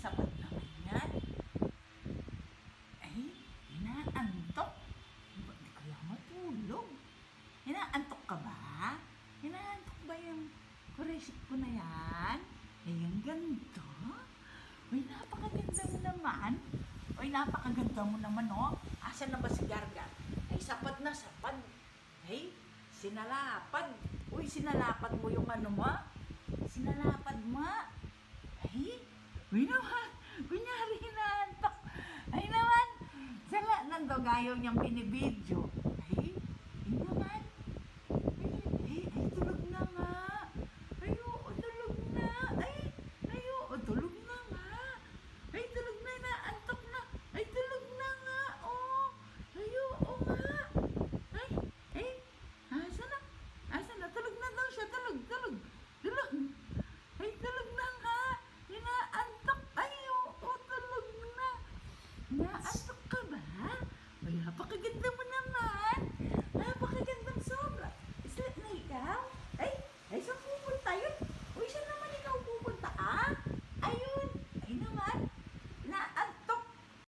sapat naman yan. Ay, inaantok. Hindi kaya matulog. Inaantok ka ba? Inaantok ba yung kuresip ko na yan? Ay, ang ganito. Uy, napakaganda mo naman. Uy, napakaganda mo naman, oh. Asan na ba si Gargar? Ay, sapat na sapat. Ay, sinalapad. Uy, sinalapad mo yung ano mo? Sinalapad mo? Ay, uy naman. Kunyari, inaantok. Ay naman. Sala nang daw gayaw niyang binibidyo.